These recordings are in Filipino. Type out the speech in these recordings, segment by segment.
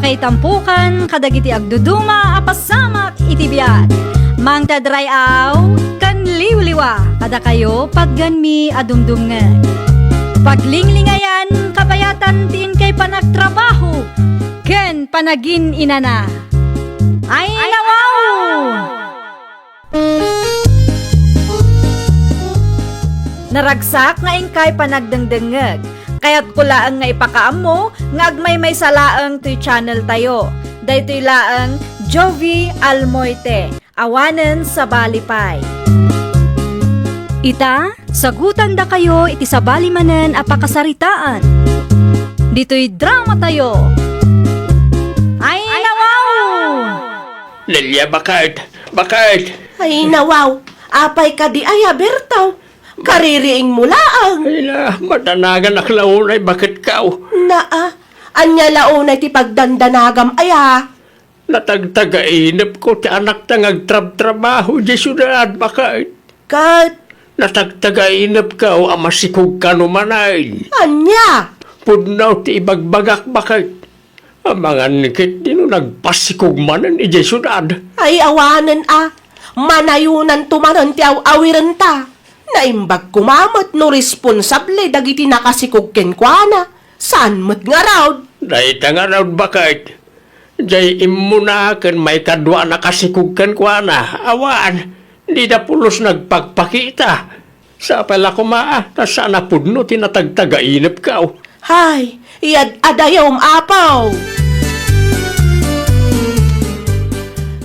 Makaitampukan kadagiti agduduma apasamak iti biag. Mangtadrayaw kan liwliwa kada kayo pagganmi adumdumngan. Paglinglingayan kapayatan tiin kay panagtrabaho ken panagin inana. Ay nawaw! Naragsak nga ingkay panagdengdengeg. Kaya't kulaang nga ipakaam mo, nga agmay may salaang to'y channel tayo. Daytoy laang Jovi Almoite, awanen sa balipay. Ita, sagutan da kayo iti sa balimanen apakasaritaan. Dito'y drama tayo. Ay nawaw! Lilia, bakit? Ay nawaw, apay ka di ay Bertaw. Kaririing mo laang. Ay na, madanagan ak launay, bakit kao? Naa, anya launay ti pagdandanagam aya. Natagtagainip ko ti anak ta ngagtrab-trabaho di syudad, bakit? Kat, Natagtagainip ka o amasikog ka numanay. anya? Pudnaw ti ibagbagak, bakit? Amangan nikit dino nagpasikog manan iji syudad. Ay awanan manayunan tumanon ti awiran ta. Naimbag kumamot no responsable dagiti nakasikog kenkwana. Saan mo't nga raw? Dahita nga raw, bakit? Jay imunakan may kadwa nakasikugkan kwa na. Awan, di na pulos nagpagpakita. Sa pala kumaa, sana pudno tinatagtagainip ka. Hay, iyad adayom apaw.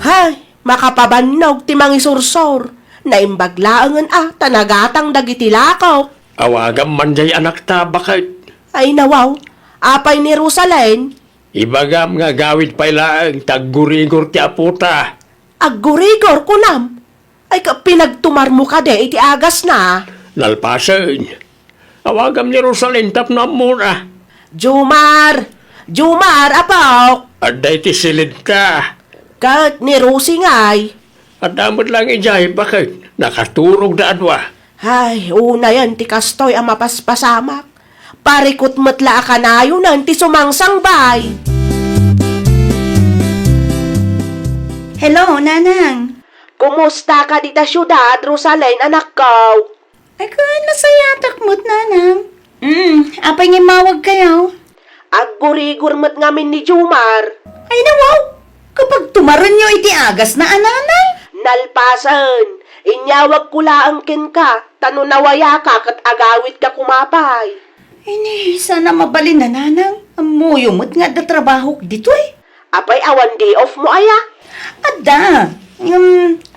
Hay, makapabannog ti mangisursor. Naimbaglaangan tanagatang dagiti lakaw. Awagam man jay anak ta, bakit? Ay nawaw, apay ni Rosalyn. Ibagam nga gawid pa ilang taggurigor ti aputa. Aggurigor kunam. Ay pinagtumar mo ka de iti agas na. Nalpasan. Awagam ni Rosalyn tapnam muna. Jumar, apaw. Aday ti silid ka. Kat ni Rosie ngay. At damot lang ijay, bakit? Nakaturog na adwa. Ay, una yan ti kastoy ang mapaspasamak. Parikot matla akanayo nan ti sumangsangbay. Hello, Nanang. Kumusta ka dita syudad, Rosalyn, anak ko? Ay, kung nasayatak mo't, Nanang. Apay nga mawag kayo. Aggurigur mat ngamin ni Jumar. Ay, nawaw. Kapag tumaran nyo iti agas na ananay. Nalpasan, inyawag kulaang ken ka, tanunawaya ka kat agawit ka kumapay. Ini, sana mabalin na, Nanang. Amuyo mo't nga da trabaho dito eh. Apay awan day off mo aya. Ada,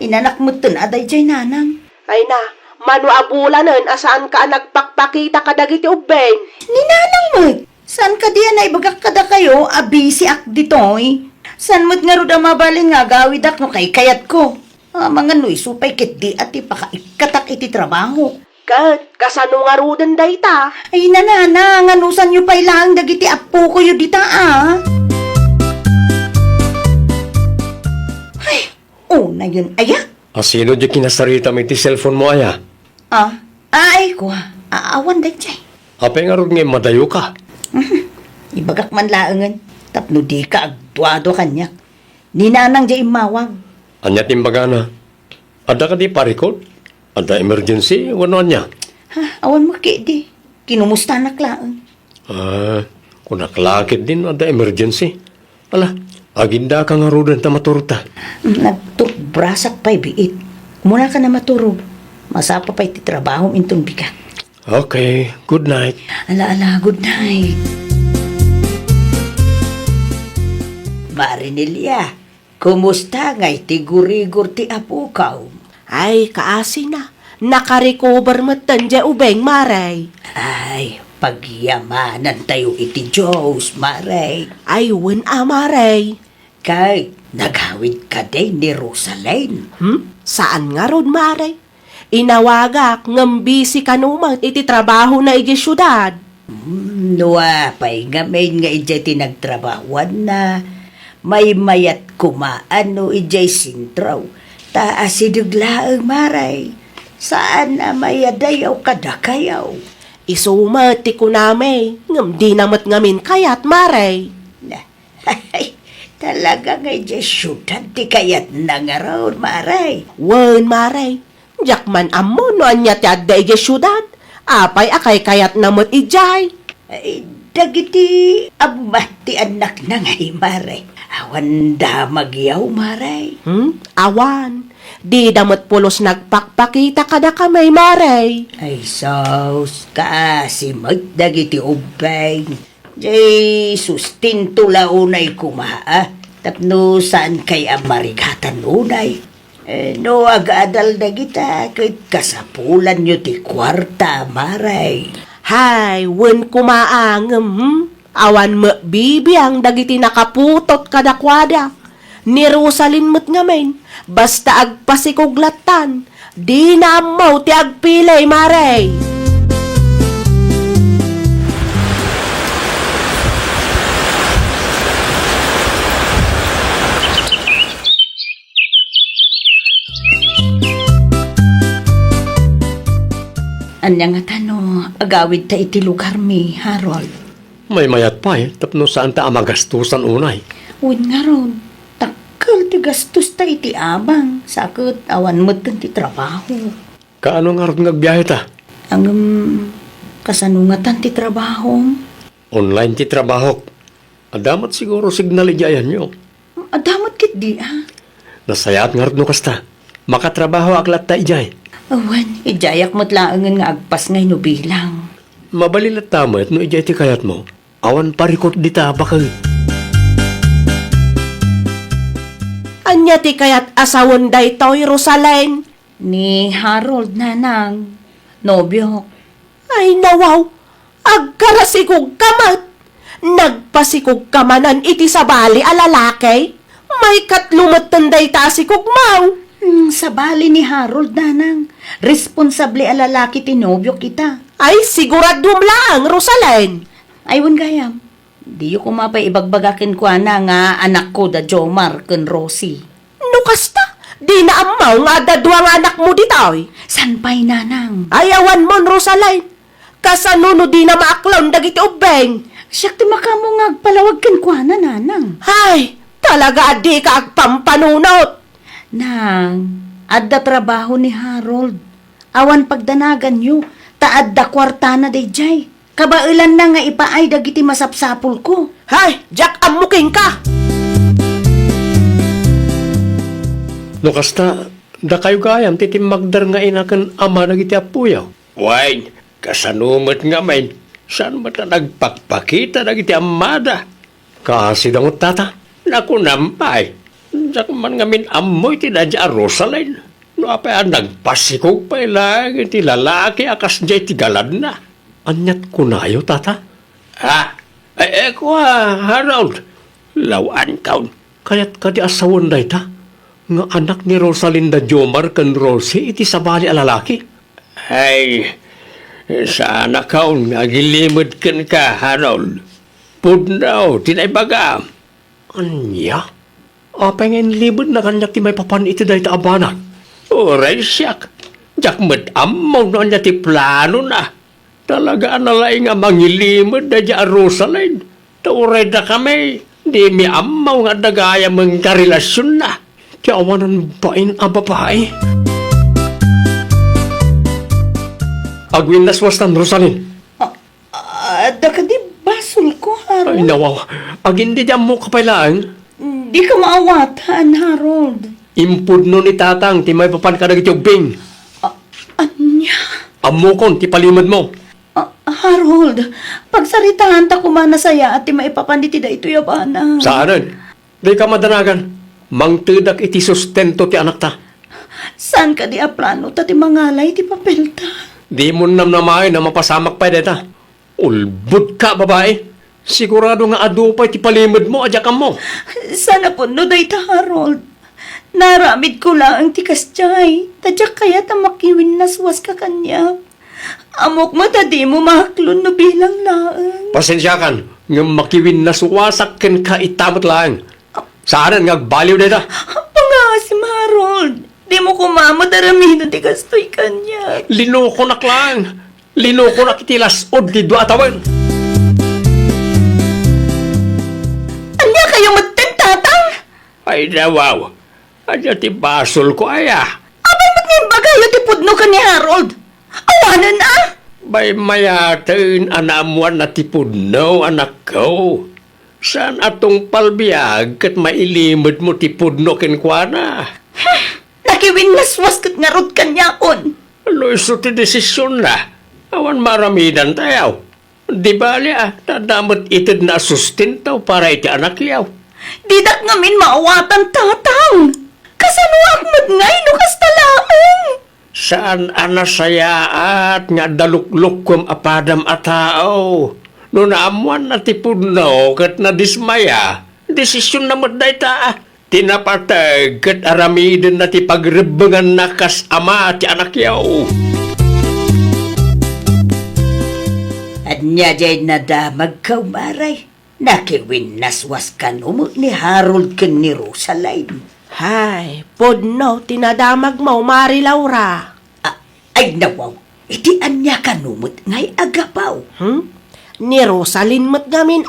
inanak mo't to na aday jay, Nanang. Ay na, manu abulanan asaan ka nagpakpakita ka dagiti ubeng. Ni Nanang mo't, saan ka diyan na ibagak kada kayo, abisi ak dito eh. Saan mo't nga ruda mabalin nga gawid ak no kay kayat ko. Mga nuy supay kit di at ipakaikatak iti trabaho. Kat, kasano nga rudan dayta? Ay nanana, nganusan nyo pa ilang dagiti apo ko yu dita Ay, na yun, aya? Sino di kinasarita mo iti cellphone mo, aya? Ay ko, aawan day chay. Apay nga rin nga madayo ka. Ibagak man laangan, tapno di ka agtuado kanyak. Ninanang jay imawag. Anya timbaga na. Ada ka di parikot? Ada emergency? Wano anya? Awan mo di. Kinumusta anak laang. Kung naklakit din, ada emergency. Ala, aginda ka nga rudan ta maturta. Nagturbrasak pa'y biit. Muna ka na maturog. Masapa pa'y ti trabaho intong bigat. Okay, good night. Ala, good night. Marinilya, kumusta ngay ti gurigur ti apukaw? Ay, kaasi na. Nakarecover matan dya ubeng, maray. Ay, pagyamanan tayo iti Diyos, Maray. Ay, maray. Kay, naghawid ka din ni Rosalyn. Saan nga ron, maray? Inawagak, ngambisi ka numat iti trabaho na igi syudad. Nuapay nga may nga ijay tinagtrabawan na. May mayat kumaan no ijay sintraw. Taas iduglaang maray. Saan na mayadayaw kadakayaw? Isumati ko name, ngam di namat ngamin kayat maray. Ay, talaga nga dyan syudan ti kayat na nga raon, maray. Wen maray, jak man amo no anya ti adda ije syudad. Apay akay kayat namot ijay. Ay, dagiti amat ti anak na nga, maray. Awan da magyaw, maray. Awan. Di damot pulos nagpakpakita kada kamay maray. Ay, sos, kasi magdagiti ubay. Jay, sustinto launay kumaa. Tapno saan kay amarigatan unay. No, agadal na kita, kahit kasapulan nyo ti kwarta, maray. Hay, wen kumaangem, awan mo bibiyang dagiti nakaputot kadakwada. Ni Rosalyn mo't ngamen, basta agpasikuglatan, di na amaw ti agpilay, maray. Anya nga tano, agawid ta iti lugar mi, Harold. May mayat pa tapno saan ta amagastusan unay. Uwin nga ron, takal ti gastos ta iti abang, sakot awan mo't ti trabaho. Kaano nga rin nagbiyahe ta? Ang kasanungatan ti trabaho. Online ti trabaho. Adamat siguro signal ijayan nyo. Adamot kit di Nasayat nga rin no kasta. Makatrabaho aklat ta ijay. Awan, ijayak mo't laangan nga agpas ngay no bilang. Mabalilat tamat no ijay ti kayat mo. Awan parikot di ta bakal. Anya ti kayat asawon daytoy, Rosalyn. Ni Harold nanang, nobyo. Ay nawaw, agkarasikog kamat. Nagpasikog kamanan iti sabali a lalaki. May katlumot tanday ta sikog maw. Sa bali ni Harold nanang, responsable a lalaki ti nobyo kita. Ay siguradum lang, Rosalyn. Aywan gayam, di ko mapay ibagbagakin ko na nga anak ko da Jomar ken Rosie. No kasta, di na amaw nga dadwang anak mo ditoy. San pa'y nanang? Ayawan mon, Rosalyn. Kasanuno di na maaklon dagiti ubeng. Siyak ti makamo nga agpalawag ken ko na nanang. Hay, talaga adi ka agpampanunot. Nang, adda trabaho ni Harold. Awan pagdanagan nyo, taadda kwarta na dayjay. Kabailan na nga ipaay dagiti masapsapul ko. Hay, Jack amuking ka. No kasta, da kayo gayam titimagdar nga inakan ama nagiti apuyaw. Why, kasanumat nga may, saan mo ta nagpakpakita nagiti amada? Kasi dangot tata, naku nampay. Diyak man nga min amoy ti nadya Rosalyn. No apay nagpasikog pa ilang ti lalaki akas jay ti galad na. Anyat kunayo tata? Ha? Ay ko Harold. Lawan kaun. Kaya't kadi asawon day ta. Nga anak ni Rosalinda Jomar kan Rosie iti sabali a lalaki. Ay, sana kaun nga gilimod kan ka, Harold. Pudnaw, tinaybaga. Anya? Pengen libod na kanyak ti may papan iti dahi ta abanak. Oray siyak. Jak met amaw na niya ti plano na. Talaga analay nga mangilimod na diya Rosalyn. Tauray na kami. Di mi amaw nga dagaya mong karelasyon na. Ti awanan bain ang babae. Agwin naswastan, Rosalyn. Adda ka di basol ko, Harold. Ay nawaw. Agin di diyan mo kapailaan. Di ka maawatan, Harold. Impud no ni tatang ti may papan ka nagitubing. Anya? Amukon ti palimod mo. Harold, pagsaritahan ta kumana saya at maipapanditi da ito yabana. Saanan? Di ka madanagan. Mangtudak iti sustento ti anak ta. Saan ka di aplano ta ti mangalay ti papel ta? Di mo namnamay na mapasamak pa deta. Ulbud ka, babae. Sigurado nga adupay ti palimod mo, adyakan mo. Sana po no day ta, Harold. Naramid ko lang ang tikas jay. Tadyak kaya ta makiwin naswas ka kanya. Amok mo ta di mo mahaklon no bilang laang. Pasensya kan, nga makiwin na suwasak ken ka itamot lang. Saanan nga baliw deta. Pangasim, Harold. Di mo kumamot aramihin ti kastoy kanya. Linoko nak lang. Linoko nak itilas od di dua atawan. Anya kaya Ay, nawaw. Adya ti basol ko aya. Abay ba't ngayon bagayo ti pudno ka ni Harold? Awanan na! Bay mayatin anamuan na ti pudno, anak ko. Saan atong palbiag kat mailimod mo ti pudno kenkwana? Nakiwin naswas kat nga rod kanyakon. Ano iso ti desisyon na? Awan maramidan tayo. Di bali tadamot itid na sustentaw para iti anak yaw. Didak ngamin maawatan tatang. Kasano akmat ngay no kastalaong. Saan anasayaat nga daluklok kum apadam a tao? No naamuan na ti pudno kat nadismaya, desisyon na maday ta. Tinapatag kat aramidin na ti pagrebengan na kas ama ti anak yaw. At niya jay nadamag ka umaray. Nakiwin naswas ka numo ni Harold ken ni Rosaline. Hay, pudno, tinadamag mo, Mari Laura. Ay nawaw, iti anya ka numot ngay agapaw. Ni Rosalyn mo't gamin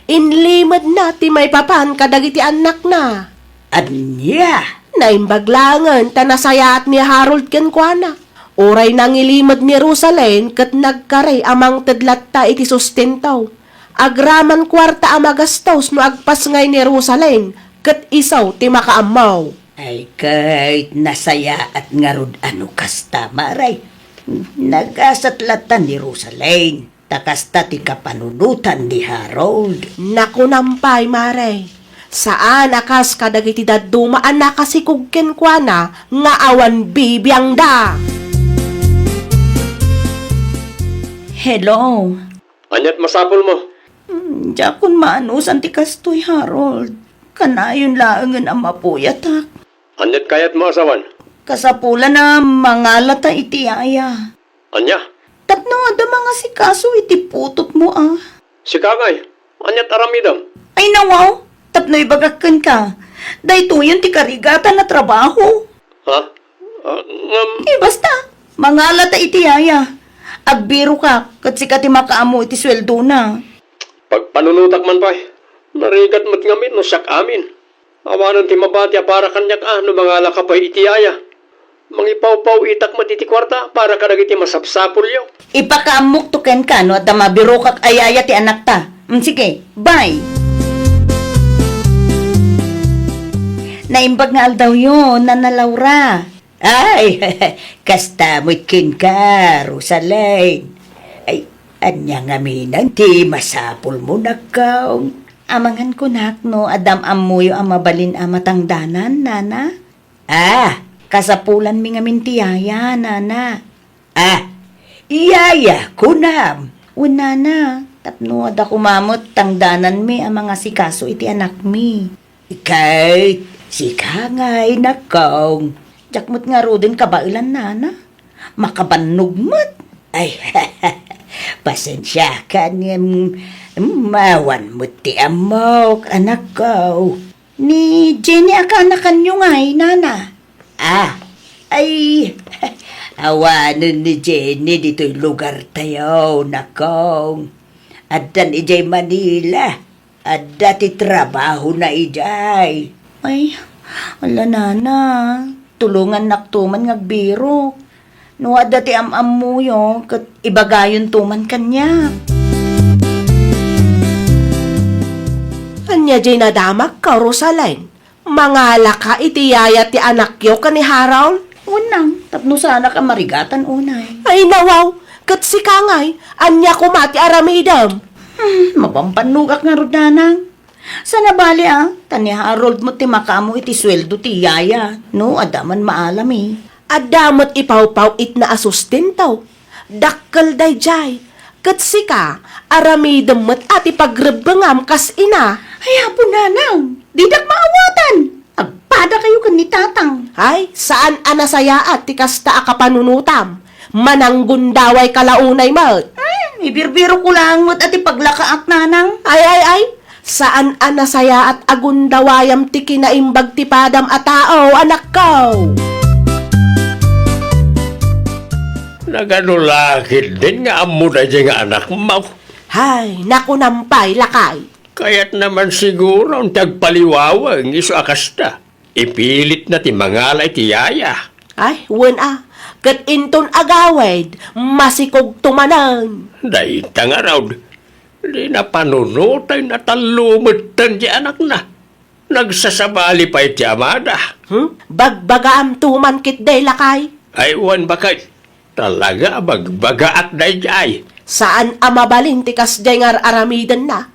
Inlimad na ti may papan kadagiti anak na. Anya? Naimbaglangan tanasayat ni Harold kenkwana. Oray nang ilimad ni Rosalyn kat nagkaray amang tadlatta iti sustentaw. Agraman kwarta amagastos no agpas ngay ni Rosalyn kat isaw ti makaamaw. Ay kahit nasaya at ngarod ano kasta maray. Nagasatlatan ni Rosaline. Takasta ti kapanunutan ni Harold. Nakunampay, Mare. Saan akas kadagiti dadumaan nakasikog kenkwana nga awan bibiyang da. Hello. Anyat masapol mo? Jakon maanusan ti kastoy Harold. Kanayon laangan ang mapuyatak. Anyat kayat mo asawan? Kasapula na mangalata iti aya. Anya? Tapno ada mga sikaso iti putot mo Si Kangay, anyat aramidam. Ay nawaw, tapno ibagakan ka. Dahito yun ti karigatan na trabaho. Ha? Basta, mangalata iti aya. Agbiro ka, kat sika ti makaamo iti sweldo na. Pagpanunutak man pa, narigat mat ngamin no siyak amin. Awanan ti mabatya para kanyak no mga lakapay iti aya. Mangipaw-paw itak matiti kwarta para kadagiti masapsapul yaw. Ipakaamok to ken ka no at mabiro kak ayaya ti anak ta. Sige, bye. Naimbag nga aldaw yun, Nana Laura. Ay, kasta mo't kin ka, Rosaline. Ay, anya nga minang ti masapul mo na kaong. Amangan ko no, adam amuyo ang mabalin amatangdanan, Nana. Kasapulan mi nga mintiyaya, Nana. Iyaya, kunam. Nana, tapno ada kumamot tangdanan mi ang mga sikaso iti anak mi. Kahit si Kangay na kaong. Jakmot nga rodin kabailan, Nana. Makabanugmat. Ay, pasensya ka niyang mawan mo ti amok, anak ko. Ni Jenny akanakan nyo ngay, Nana. Ay, awanan ni Jenny dito'y lugar tayo, nakong. Adan ijay Manila. Adda ti trabaho na ijay. Ay, ala Nana. Tulungan naktuman ngagbiro. No, adda ti am-am yo, kat ibagayon tuman kanya. Anya jay nadamak ka, Rosaline. Mangala ka itiyaya ti anak yo ka ni Harold. Unang, tapno sana ka marigatan unay. Ay nawaw, kat si Kangay, anya kumati aramidam. Mapampanugak nga rodanang. Sana bali tani Harold mo ti makamo iti sweldo ti yaya. No, adaman maalam Adamot ipaw-paw it na asustentaw. Dakkel day jay. Kat si ka, aramidam mo't ati pagrebengam kas ina. Ay, hapo nanang. Didak maawatan. Agpada kayo kan ni tatang. Ay, saan anasayaat ti kasta akapanunutam? Mananggundaway kalaunay mat. Ibirbiro ko lang mo't ati paglakaak nanang. Ay. Saan anasaya at agundawayam ti kinaimbag ti padam a tao, anak ko? Naganulakit din nga amo na dyan nga anak mo. Hay, nakunampay lakay. Kaya't naman siguro ang tagpaliwawang iso akasta. Ipilit na ti mangalay ti yaya. Ay, wen kat inton agawid, masikog tumanan. Day tanga raw. Di na panunutay na talumutan ti anak na. Nagsasabali pa iti amada. Bagbagaam tuman kit day lakay. Ay wan bakay. Talaga bagbaga at day jay. Saan amabalin tikas jay ngar aramidan na?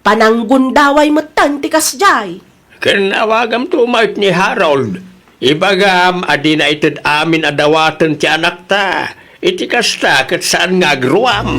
Pananggundaway matan tikas jay. Kinawagam tumait ni Harold. Ibagam adi na itid amin adawatan ti anak ta. Iti kasta kat saan nga agruam.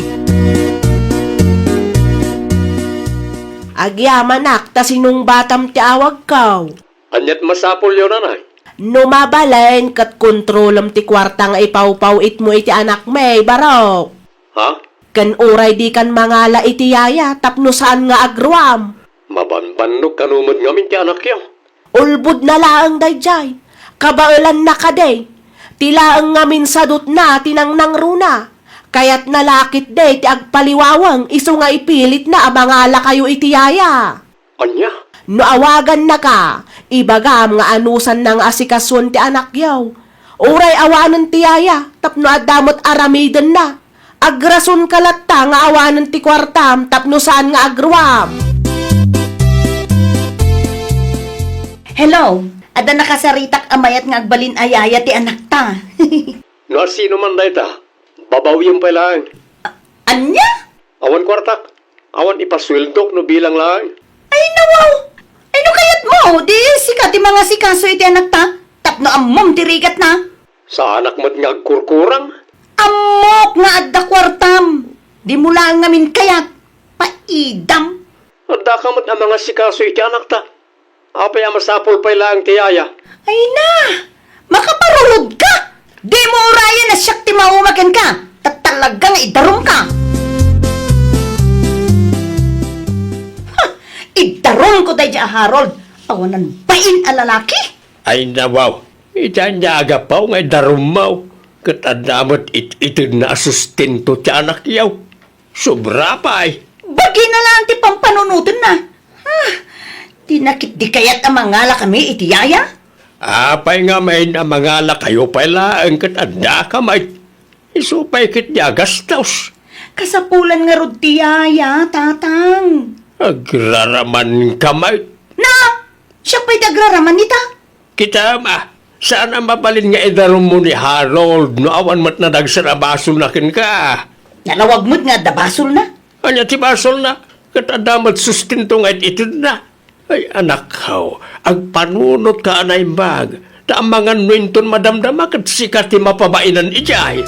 Agyamanak ta sinong batam ti awag kaw. Anyat masapol yun nanay. Numabalain kat kontrolam ti kwarta nga ipaw-paw it mo iti anak may barok. Ha? Kan uray di kan mangala iti yaya tapno saan nga agruam. Mabanbannog kanumod ngamin ti anak yaw. Ulbud na laang dayjay. Kabaulan na kaday. Tilaang ngamin sadot na tinangnang runa. Kaya't nalakit day ti agpaliwawang iso nga ipilit na amangala kayo iti yaya. Anya? No awagan na ka, ibagam nga anusan ng asikasun ti anak yaw. Uray awanan ti yaya, tapno adamot aramidan na. Agrasun kalatta nga awanan ti kwartam, tapno saan nga agruam. Hello, ada nakasaritak amayat nga agbalin ayaya ti anak ta. No sino man day ta? Babawiyang pa lang. Anya? Awan kwartak. Awan ipaswildok no bilang lang. Ay nawaw! Ay no kayat mo, di sikat ti mga sikaso iti anak ta. Tapno ammom ti rigat na. Sa anak mo't nga agkurkurang. Amok nga adda kwartam. Di mo lang ngamin kayat. Paidam. Adda ka mo't ang mga sikaso iti anak ta. Apay ang masapol pa lang ti yaya. Ay na! Makaparulod ka! Di mo uraya na siyak ti maumakan ka. Talagang idarong ka. Ha! Idarong ko tayo Harold. Awanan bain a lalaki. Ay nawaw. Itan niya agapaw nga darumaw. Katadamot itid na asustento ti anak yaw. Sobra pa ay. Bagi na lang ti pampanunutin na. Ha! Tinakit di kayat ang mangala kami iti yaya? Apay nga may na mangala kayo pala ang katanda ka may. Isupay kit niya gastos. Kasapulan nga rod ti yaya, tatang. Agraraman ka may. Na! Siya pa'y dagraraman nita. Kita ma. Saan ang mabalin nga idarom mo ni Harold no awan mat na nagsarabasol na kin ka? Nalawag mo't nga dabasol na. Anya ti basol na. Katadamat sustinto nga itid na. Ay anak ko, agpanunot ka anay bag. Ta ang mga nuinton madamdama kat sikat ti mapabainan ijay.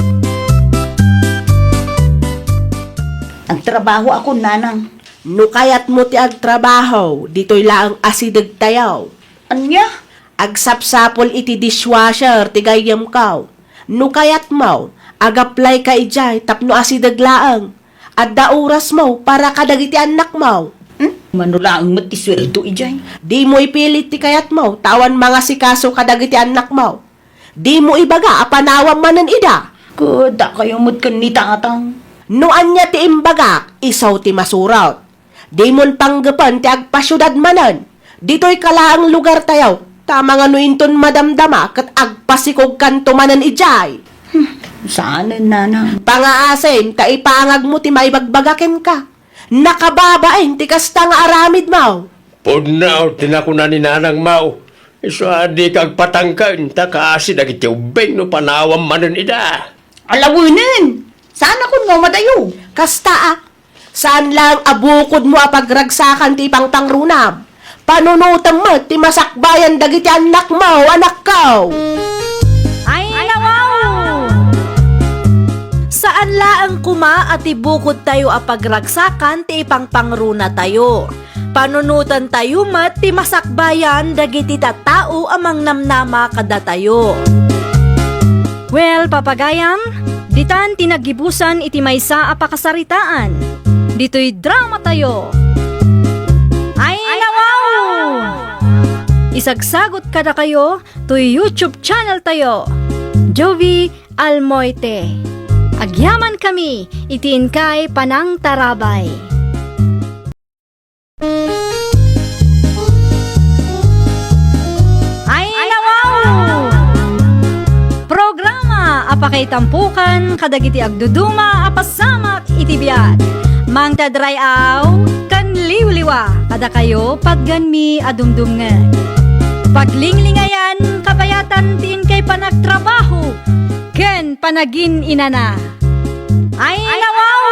Ang trabaho ako, nanang. No kayat mo ti agtrabaho, dito'y laang asidag tayaw. Anya? Agsapsapol iti dishwasher ti gayam kaw. No kayat mo, agaplay ka ijay tapno asidag laang. Adda oras mo para kadagiti anak mo. Manulaang mo't isweldo ijay. Di mo ipilit ti kayat mo, tawan mga sikaso kadagiti anak mo. Di mo ibaga, apanawam manan ida. Kuda kayo mo't kanita atang. No anya ti imbagak, isaw ti masurat. Di mon panggapan ti agpasyudad manan. Dito'y kalaang lugar tayaw, tama nga nuinton madamdama kat agpasikog kanto manan ijay. Saan, nanang? Pangaasin, kaipangag mo ti maibagbagaken ka. Nakababain ti kasta nga aramid mo. Punaw, tinakuna ni nanang mau. Iso adi kag patangkan, takaasi dagiti ubeng no panawam manan ida. Alawinin! Saan ako mo madayo? Kasta saan lang abukod mo apagragsakan ti ipang pangrunam. Panunutan mo ti masakbayan dagiti anak mo, anak ko. Ay, nawaw! Saan laang kuma at ibukod tayo apagragsakan ti ipang pangruna tayo. Panunutan tayo mat ti masakbayan dagiti tattao amang namnama kada tayo. Well, papagayam, ditan tinagibusan iti maysa a pakasaritaan. Dito'y drama tayo. Ay, nawaw! Isagsagot kada kayo to YouTube channel tayo. Jovi Almoite. Agyaman kami, itiin kay Panang Tarabay. Apakaitampukan, kadagiti agduduma, apasamak itibiyat. Mang tadrayaw, kan liwliwa, kada kayo pagganmi adumdumngan. Paglinglingayan, kapayatan tiin kay panagtrabaho, ken panagin inana. Ay nawaw!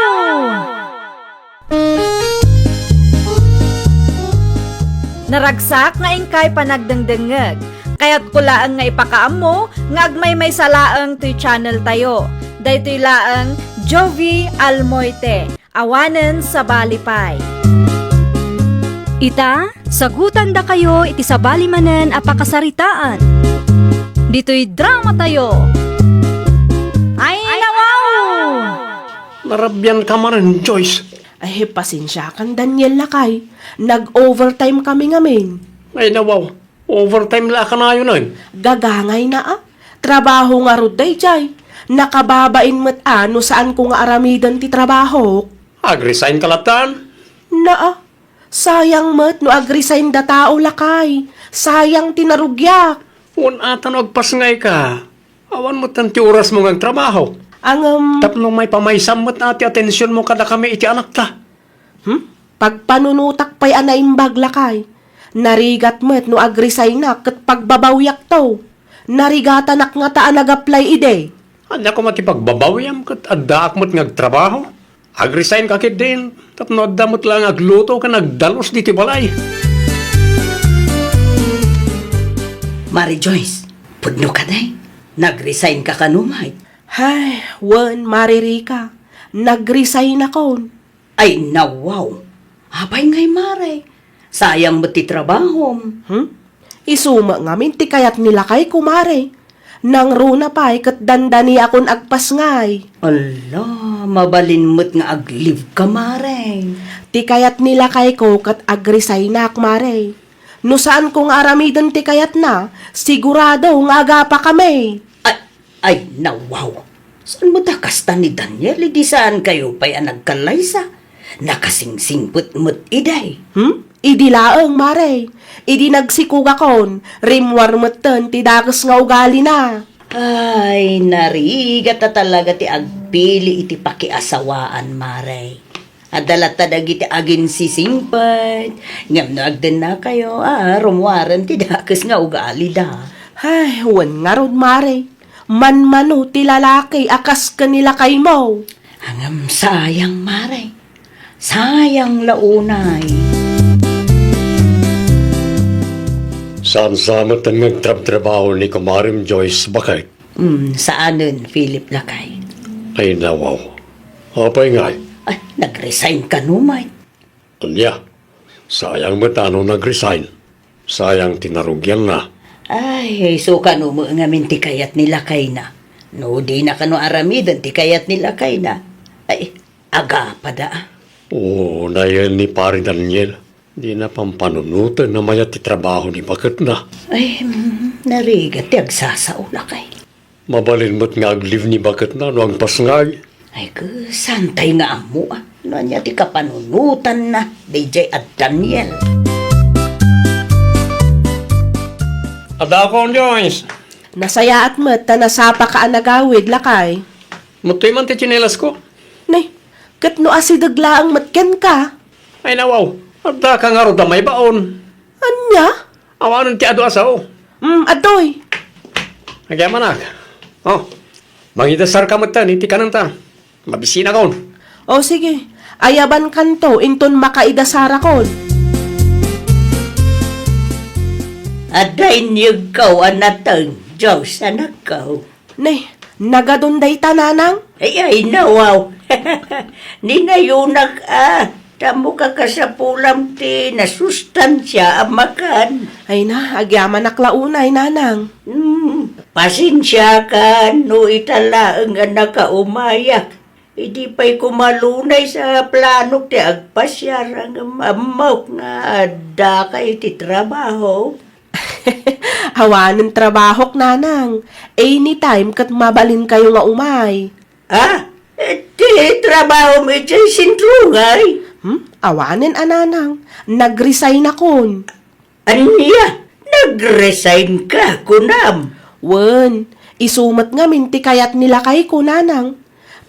Naragsak nga ingkay panagdengdengeg, kaya't kulaan nga ipakaamo nga agmay may salaang to'y channel tayo. Daytoy laang Jovi Almoite, awanen sa Balipay. Ita, sagutan da kayo iti sa balimanen apakasaritaan. Dito'y drama tayo. Ay nawaw! Narabyan ka man, Joyce. Ay, pasensya kan Daniel lakay. Nag-overtime kami ngamin. Ay nawaw, overtime la ka na yun ay. Gagangay na Trabaho nga ruday jay. Nakababain mo't ano saan ko nga aramidan ti trabaho. Ag-resign ka latan. Na sayang mo't no agresign da tao lakay. Sayang tinarugyak. Un atan agpasngay ka. Awan mo tanti oras mo ng trabaho. Ang Tapno may pamaysam mo't ati atensyon mo kada kami iti anak ta. pagpanunutak pa'y anaimbag lakay. Narigat mo't no agresign na kat pagbabawyak to. Narigatanak nga taan nag-apply ide. Anya ko matipagbabawyam kat addaak mo't ngagtrabaho. Ag-resign ka kit din. Tapno adda mo't lang agluto ka nagdalos diti balay. Mari Joyce, pudno ka day. Nag-resign ka kanumay. Hay, wan maririka. Nag-resign ako. Ay nawaw. Abay ngay mare. Sayang mo ti trabaho. Isuma nga minti kayat nila kay kumare. Nang runa pa'y kat dandani akon agpasngay. Ala, mabalin mo't nga aglive ka mare. Ti kayat nila kay ko kat agresign na mare. No saan kong aramidan ti kayat na, sigurado nga aga pa kami. Ay nawaw. Saan mo takasta ni Daniel? Di saan kayo pa'y nagkalaysa? Nakasingsingput mo't iday. Idilaang mare. Idi nagsikugakon, rimwar moten ti dagas nga ugali na. Ay, narigat ta talaga ti agpili iti pakiasawaan, mare. Adalata dagiti agin sisingpad. Ngam no agden na kayo, rumwaran ti dagas nga ugali da. Ay, wan nga rod mare. Man-mano ti lalaki akas kanila kay mo. Hangam sayang, mare. Sayang launay. Saan samot ang nagtrab-trabaho ni Kumarim Joyce bakit? Saanin, Philip Lakay? Ay nawaw. Apay nga. Ay, nag-resign ka numay. Anya, sayang mo tano nag-resign. Sayang tinarugyan na. Ay, suka no mo nga minti kayat nila kay na. No, di na kano aramidan ti kayat nila kay na. Ay, aga pa da. Oo, nayan ni Pari Daniel. Di na pampanunutan na mayat ti trabaho ni bakit na. Ay, narigat ti agsasaula kay. Mabalin mo't nga aglive ni bakit na no ang pasngay. Ay, santay nga amo No niya ti kapanunutan na, DJ at Daniel. Ada ko, Joyce. Nasaya at mat, nasapa ka anagawid lakay. Mutoy man ti chinelas ko. Nay, kat no asidagla ang matken ka. Ay nawaw. Ada ka nga ro damay baon. Anya? Awanan ti ado asaw. Adoy. Nagyamanak. Oh, mangidasar ka matan, iti ka nang ta. Mabisina kon. O sige, ayaban kanto, inton makaidasara kon. Aday niyog kaw anatang, Diyos anak kaw. Nay, nagadunday tananang? Ay, nawaw. Ninayunak tamo ka sa pulam ti nasustansya amakan. Ay na, agyaman naklaunay nanang. Pasensya ka, no itala ang nakaumayak. Hindi pa'y kumalunay sa plano ti agpasyar ang amaw nga ada kay ti trabaho. Hawanan trabahok nanang. Anytime kat mabalin kayo nga umay. Ti trabaho mo iti sintrungay. Awanin ananang. Nag-resign akon. Anya, nag-resign ka, kunam. Wen, Isumat nga minti kayat nila kay ko nanang.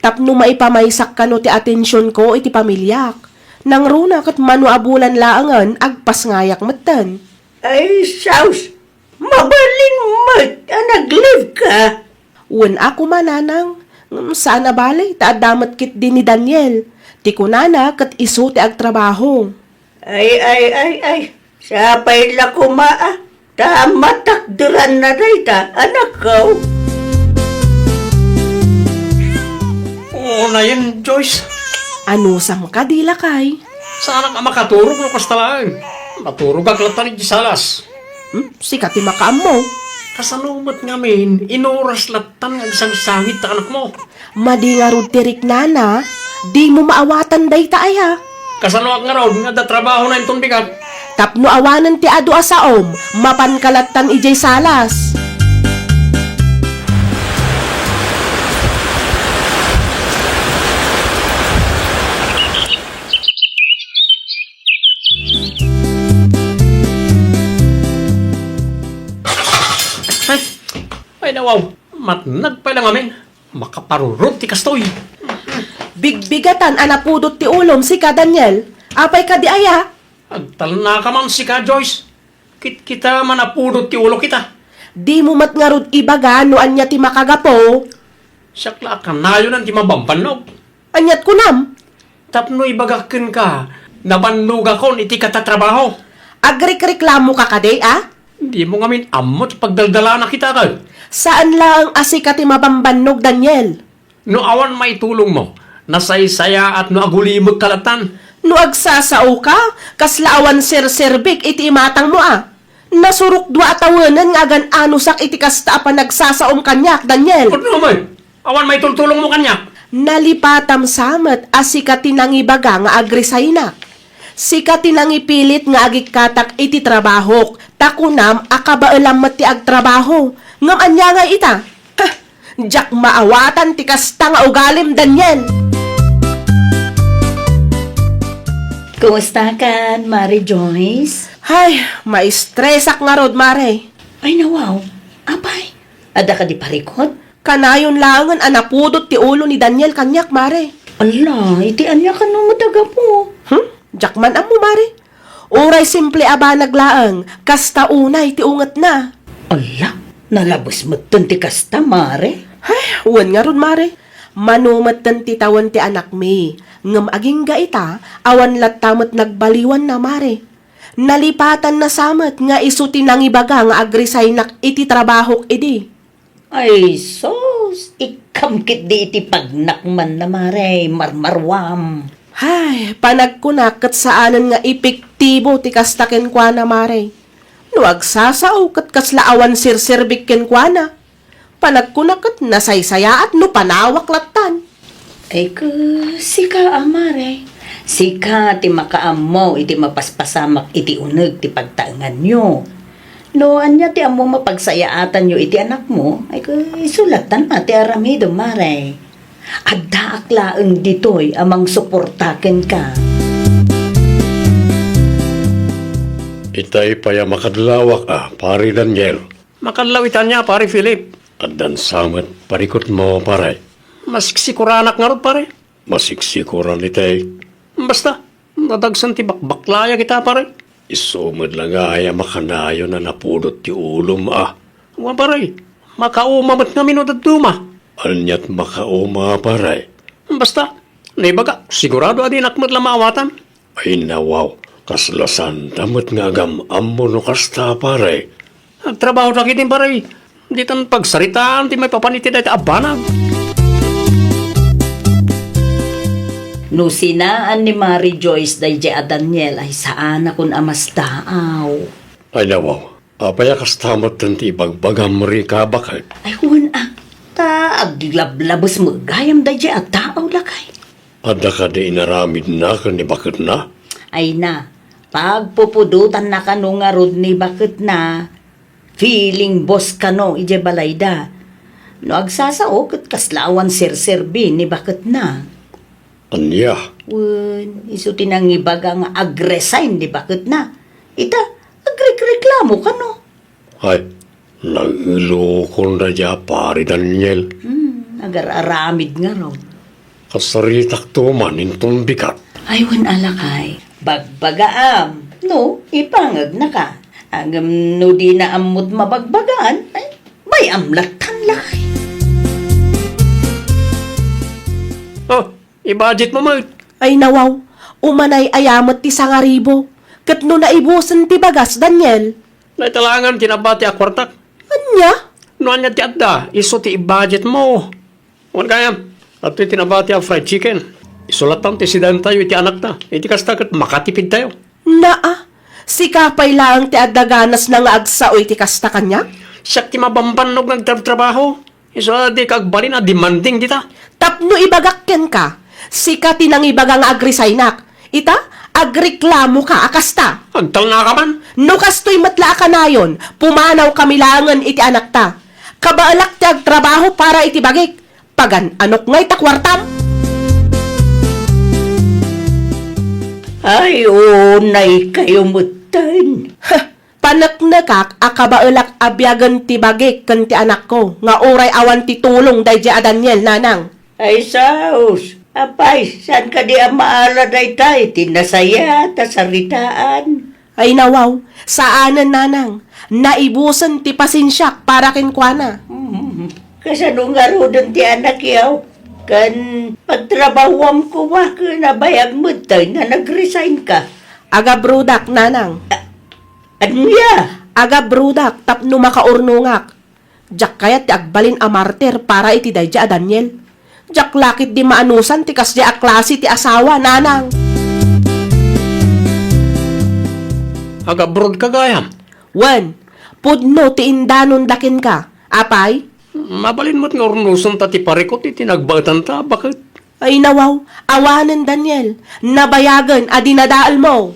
Tapno maipamaysak kano ti atensyon ko iti pamilyak. Nang runa kat manuabulan laangan agpas ngayak matan. Ay, saus! Mabalin mat! Nag-live ka! Wen ako mananang. Sana balay, taadamat kit din ni Daniel. Ti kunana kat isu ti agtrabaho. Ay. Sapay la kumaa. Matakduran na dayta, anak ko. Oo na yan, Joyce. Ano sam ka di lakay? Sana ka makaturog no kastalaan. Maturog ang latan ni Salas. Sikat ti makaam mo. Kasanumat ngamin, inuras latan ng isang sangit na anak mo. Madi nga rod tirik nana, di mo maawatan day taaya. Kasanuak nga raw, nga da trabaho na itong bigat. Tapno awanan ti adu asaom, mapankalatan ijay salas. Ay nawaw, matnag pa lang amin. Makaparurot ti kastoy. Bigbigatan anapudot ti ulom si ka Daniel. Apay ka di aya. Agtal na ka man si ka, Joyce. Kita manapudot ti ulo kita. Di mo mat nga rod ibaga no anya ti makagapo. Sakla ka na yun ang ti mabambanog. Anyat ko nam. Tapno ibagakin ka, nabanluga kon iti katatrabaho. Agrik-reklamo ka kade ah? Hindi mo ngamin amot pagdaldala na kita ka. Saan lang asika ti mabambanog Daniel? No awan maitulong mo, nasaysaya at no agulimag kalatan. No agsasao ka, kaslaawan sir-serbik iti imatang mo ah. Nasurok dua atawanan nga gan anusak iti kasta pa nagsasaom kanyak, Daniel. Ano naman? Awan may tultulong mo kanya. Nalipatam samet asika tinangibaga nga agrisay na. Sika tinangipilit nga agikatak iti trabahok. Takunam akabaalam ti agtrabaho. Ngam anya nga ita. Hah, jak maawatan ti kasta nga ugalim, Daniel. Kumusta ka, Mari Joyce? Ay, maistresak nga rod, Mare. Ay, nawaw. Apay, ada ka di parikot? Kanayon langan anapudot ti ulo ni Daniel kanyak, Mare. Ala, itian niya ka nung mataga po. Jakman amo, Mare. Uray simple aba naglaang, kasta unay ti unget na. Ala, nalabos mo ti kasta, Mare. Ay, uwan nga rod, Mare. Manumat ti tawan ti anak mi. Ngam aging gaita, awan latamot nagbaliwan na, Mare. Nalipatan na samet nga isuti nang ibaga nga agrisay nak iti trabahok idi. Ay, sos, ikamkit di iti pagnakman na, Mare, marmarwam. Hay, panagkunakat saanan nga epektibo ti kastaken kwa na, Mare. No agsasao kat kaslaawan sirsirbik ken kwa na. Panagkunakat nasaysaya at no panawak latan. Ay ka, sika, Mare. Sika, ti makaam mo, iti mapaspasamak, iti uneg, ti pagtaangan nyo. No, anya ti amo mapagsayaatan nyo, iti anak mo, ay ka, isulatan ati aramido, Mare. Adda aklaeng ditoy, amang suportaken ka. Itay paya makadlawak pari Daniel. Makadlawitan niya, pari Philip. At dan samet, parikot mo, pare. Masiksikuran nga rod, pare. Masiksikuran itay. Basta, nadagsan ti bakbaklaya kita, pare. Isumad lang ay makanayo na napudot ti ulom, Wa, pare, makaumamat nga minudad duma. Anyat makauma, pare. Basta, naibaga, sigurado adin akmat lamawatan. Ay nawaw, kaslasan damot nga agam ammo no kasta, pare. Nagtrabaho na kitin, pare. Di tan pagsaritaan, ti may papaniti dahil abanag. No sinaan ni Mary Joyce day a Daniel ay saan akong amas daaw. Ay nawaw, apaya kastamot tanti bagbagam rika bakal. Ay huwan ta aglablabos mo gayam day a taaw lakay. Ada ka di inaramid na ka ni bakit na? Ay na, pagpupudutan na kano nga rod ni bakit na, feeling boss kano ije balayda. No agsasao kat kaslawan sir-serbi ni bakit na. Anya, Wen, iso tinangibaga nga agresign di bakit na. Ita, agreklamo ka no. ay, Nagilokon na dya, pare Daniel. Agar-aramid nga raw. Kasaritak to man intong bikat. Aywan alakay. Bagbagaam. No, ipangag na ka. Agam no di na amot mabagbagaan. Ay, may amlatan lakay. Oh, i-budget mo, Mart. Ay nawaw, umanay ayamat ti 1,000. Kat no naibusan ti bagas, Daniel. Naitalangan, tinabati akwartak. Anya? Noan niya ti adda, iso ti i-budget mo. Huwag kaya, at ito'y tinabati ang fried chicken. Isulatan ti sidan tayo, iti anak ta. Iti kasta kat makatipid tayo. Naa, si kapay lang ti adaganas na nga agsaoy ti kasta kanya? Siyak ti mabambanog nagtrabaho. Iso di kagbalin na demanding dita. Tapno ibagakken ka, si ka tinang ibagang agrisaynak. Ita, agreklamo ka akasta. Agtal na ka man. No kastoy matla ka nayon, pumanaw kamilangan iti anak ta. Kabaalak ti agtrabaho para iti bagik. Pagan anok ngay takwartam. Ay, unay kayo mutan. Panaknakak akabaalak abyagan ti bagik kan ti anak ko. Nga oray awan ti tulong day di Daniel nanang. Ay, saus. Apay, saan ka di ang maala day tayo? Tinasaya, tasaritaan. Ay nawaw, saanan nanang. Naibusan ti pasensyak para kinkwana. Kasano nga ro dun ti anak yaw? Kan pagtrabawam ko ba ka nabayag mo tayo na nag-resign ka? Aga brudak nanang. Ano ya? Aga brudak tapno makaurnungak. Jak kaya ti agbalin a martir para iti dayja a Daniel. Jak lakit di maanusan ti kasdi a klase ti asawa nanang. Agabroad ka gayam. Wen, pudno ti indanon dakin ka. Apay? Mabalin mo't nga urnuson ta ti parikot iti nagbatan ta. Bakit? Ay nawaw, awanan Daniel. Nabayagan a dinadaal mo.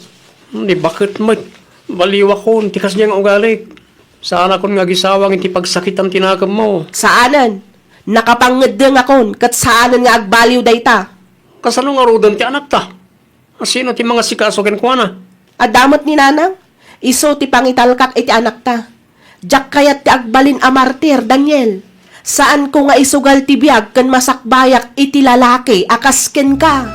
Di bakit mo't baliwa ko tikas niyang ugalik. Saan akong nga gisawang iti pagsakitan tinakam mo. Saanan? Nakapangedeng akon kat saanan nga agbaliw dayta. Kasano nga rudan ti anak ta? Sino ti mga sikasoken ko na? Adamat ni nanang, iso ti pangitalkak iti anak ta. Jak kayat ti agbalin a martir, Daniel. Saan ko nga isugal ti biyag kan masakbayak iti lalaki akasken ka.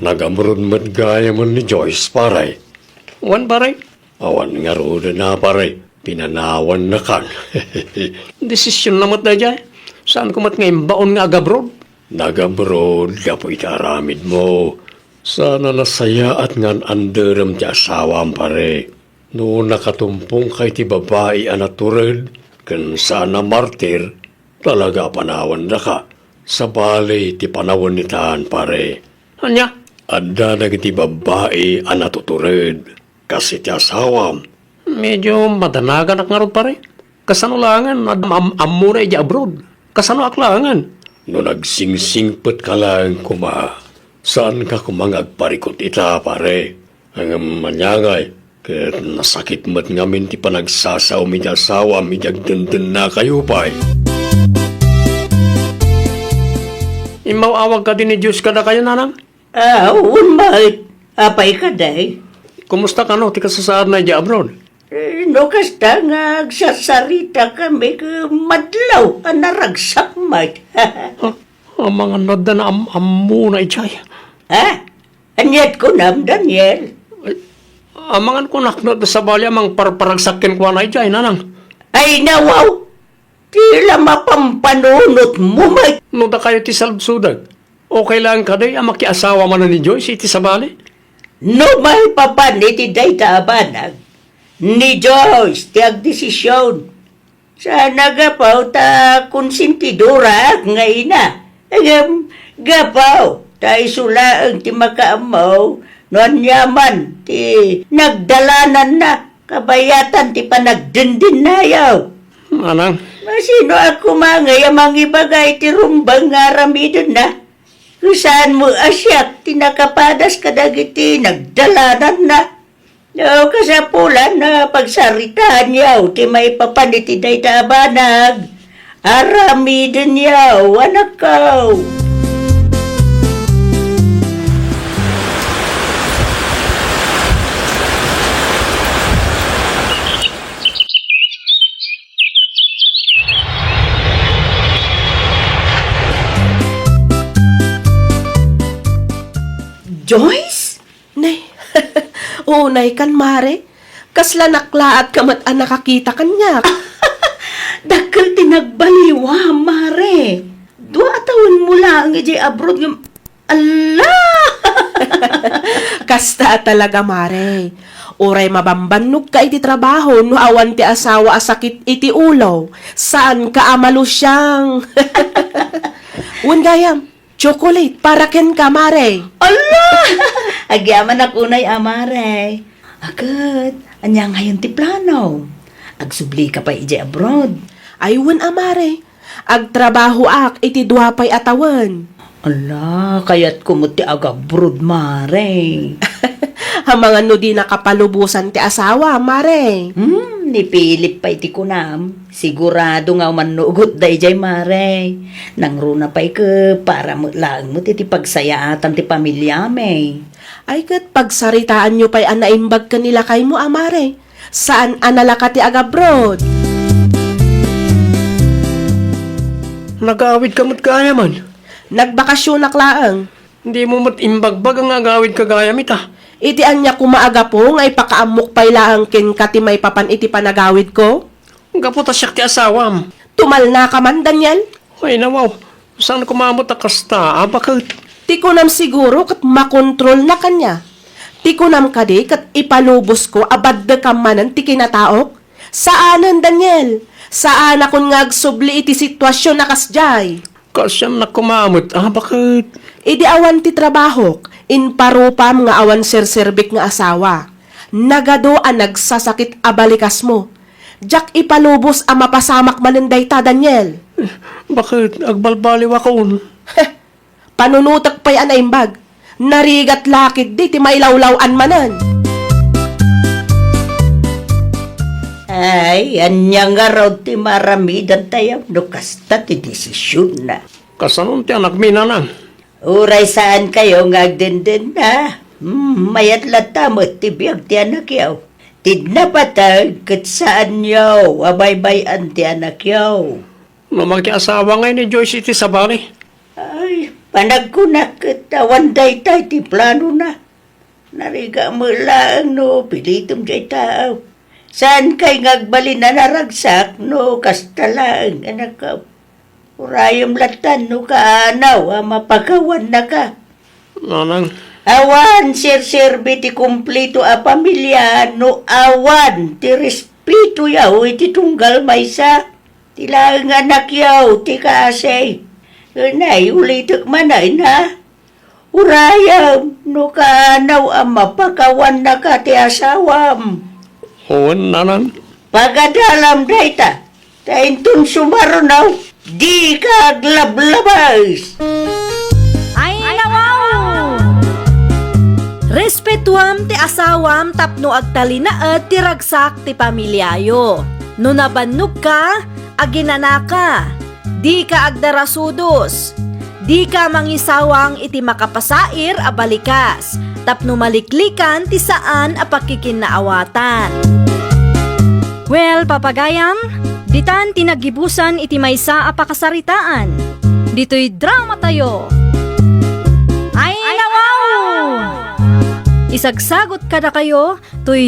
Nagamrod mat gaya mo ni Joyce, paray. Wan, paray? Awan nga roda na, paray. Pinanawan na kan. Desisyon na mat na dyan. Saan ko mat ngayon baon nga agabrod? Nagabrod, kapoy taramid mo. Sana nasaya at ngan anderam ti asawam, pare. No nakatumpong kay ti babae anatured, kan sana martir, talaga panawan na ka. Sa balay ti panawan ni taan, pare. Anya? Adda na ti babae anatutured, kasi ti asawam. Medyo madanagan ak nga rod, pare. Kasano langan, amuna iti abroad. Kasano aklangan. No nagsingsingpet ka lang kuma, saan ka kumangagparikot ita, pare? Ang manyangay, kahit nasakit mat ngamin ti panagsasaw mi asawa mi dagdenden na kayo pa. Imaw-awag ka din ni Diyos kada kayo, nanang? Mait. Apay ka day. Kumusta ka no, ti kasasaad na di abroad? No kasta nga agsasarita kami ka madlaw ang naragsak mait. Ang mga nada na amu na ichay. Ha? Anyat ko nam, Daniel. Ang mga kunaknot sa bali amang parparagsakin ko na ichay, nanang. Ay nawaw. Tila mapampanunot mo mait. No da kayo ti salbsudag. Okay lang ka day, ang makiasawa man na ni Joyce, iti sa bali. No may papanit iday taabanag. Ni Joyce, ti agdesisyon. Sana gapaw ta konsentidura nga ina. Gapaw, ta isula ang ti makaamaw, no anyaman, ti nagdalanan na, kabayatan ti panagdindin na yaw. Anang, Masino ako mangay amang ibagay ti rumbang nga ramidon na. Kung saan mo asyak, tinakapadas kadagiti nagdalanan na. No, kasapulan na pagsaritaan yaw, ti may papanitiday ta abanag. Arami din yaw, anak ko. Joyce? Nay, unay kan mare. Kasla naklaat kamat ang nakakita kanya. Dakkel tinagbaliwa, mare. 2 taon mo lang ijay abroad yung... Allah! Kasta talaga mare. Uray mabambannog ka iti trabaho no awan ti asawa asakit iti ulo. Saan ka amalo siyang? Gayam, chocolate para ken ka mare. Allah! Agyaman ako na'y amare. Agad, anya ngayon ti plano. Agsubli ka pa ijay abroad. Aywan amare. Agtrabaho ak iti duwapay atawan. Allah, kaya't kumuti agabroad, mare. Ang mga no di nakapalubusan ti asawa, mare. Ni Philip pa iti kunam. Sigurado nga manugot da ijay, mare. Nangruna pa'y ka para lang mo ti pagsayaatan ti pamilya, me. Ay kat pagsaritaan nyo pa'y anaimbag ka nila kay mo, amare. Saan analaka ti agabrod? Nagawid ka mo't kaya man. Nagbakasyon laang. Hindi mo mo't imbagbag ang agawid kagaya mita. Iti anya kumaaga po ngay pakaamok pay laang ken katimay papan iti panagawid ko. Gaputa siya ti asawam. Tumal na ka man, Daniel. Ay nawaw, saan kumamot a kasta? Bakit? Ti ko nam siguro kat makontrol na kanya. Ti ko nam kadi kat ipalubos ko abad da kamanan ti kinataok. Saanan, Daniel? Saan akong ngagsubli iti sitwasyon na kasjay? Kasyang na kumamot. Bakit? Idi awan ti trabahok, inparupam nga awan serserbik nga asawa. Nagado ang nagsasakit abalikas mo. Jak ipalubos ang mapasamak manenday ta, Daniel. Bakit? Agbalbaliw ako. Panunutak pa'y anaimbag. Narigat lakit di ti mailawlawan manan. Ay, anya nga raw ti maramidan tayo. No kasta ti desisyon na. Kasanon ti anak minanan. Uray saan kayo ngagdenden na? Mayat latamot ti biyag ti anak yaw. Tidna patag kat saan yaw, abay-bayan ti anak yaw. No magkiasawa ngayon ni Joyce iti sabari. Ay, panagkunak kat awan day tay ti plano na. Nariga mo lang no, pilitom jay tao. Saan kay ngagbali na naragsak no, kasta lang anak ka. Urayom latan no kaanaw, mapagawan na ka. Nanang, Awan, sir-serbi ti kumplito a pamilya, no awan, ti respeto yaw, iti tunggal maysa. Tilang anak yaw, ti kaasay. Nay, ulitok manay na. Urayam, no kaanaw a mapagawan na ka ti asawam. huwan nanan. Pagadalam dayta, taintun sumarunaw, di ka aglablabas. Ay, nawaw! Respetuam ti asawam tapno agtalinaet ti ragsak ti pamilyayo. No nabannog ka, aginanaka. Di ka agdarasudos. Di ka mangisawang iti makapasair a balikas. Tapno maliklikan ti saan a pakikinaawatan. Well, papagayam, ditan tinagibusan iti maysa a pakasaritaan. Dito'y drama tayo. Ay, nawaw! Isagsagot kada kayo, to